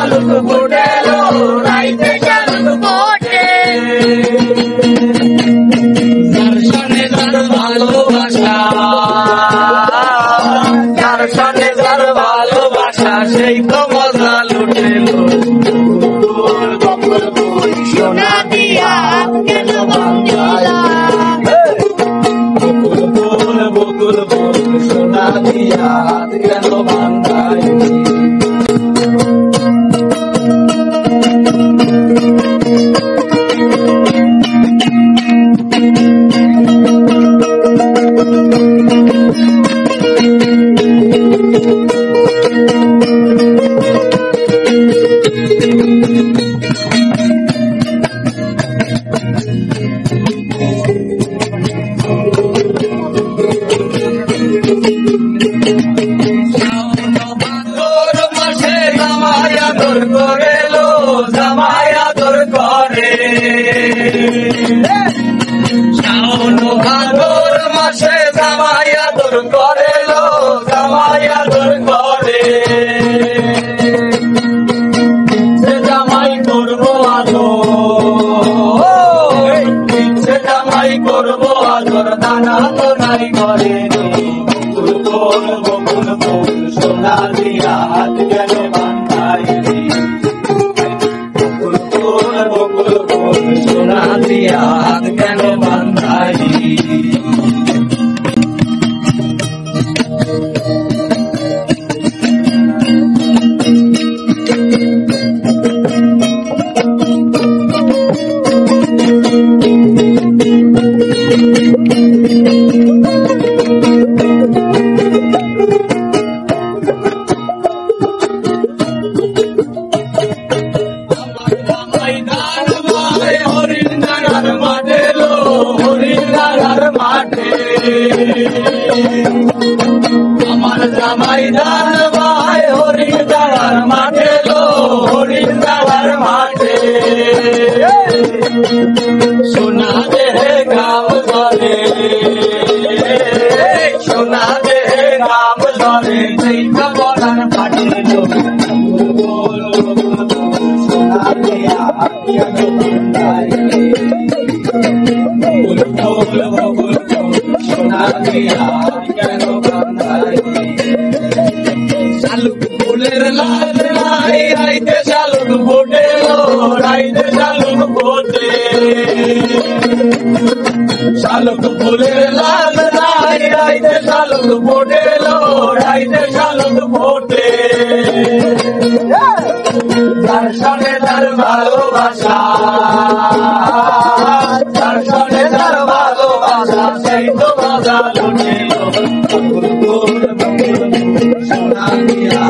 শালুক ফুটেলো রাইতে শালুক ফোটে যার সনে যার ভালোবাসা যার সনে যার ভালোবাসা সেই তো মজা লুটেলো সোনা দিয়া কেন বাংলা বকুল ফুল সোনা দিয়া কেন বাংলায় করেলো জামায়া তোর করে শাওন ভাদর মাসে জামায়া তোর করেলো জামায়া তোর করে সে জামাই করবো আদর সে জামাই করবো আদর দানা তো নাই করে বকুল ফুল সোনা দিয়া হাত গেল সোনা দিয়া হাত কেন বান্ধাই আমার জামাই দান ভাই হরিণ যাওয়ার মাঠে লো হরিণ যাওয়ার মাঠে সোনা দেহে গাম ধরে সোনা দেহে গাম ধরে সেইটা বলার পাঠে লো সোনা দেয়া শালুক ফুলের লাল লাই রাইতে শালুক ফোটে রাইতে শালুক ফোটে শালুক ফুলের লাল লাই রাইতে শালুক ফোটে রাইতে শালুক ফোটে যার সনে তার ভালোবাসা যার সনে তার ভালোবাসা সেই তো মজা লুটেলো সোনা দিয়া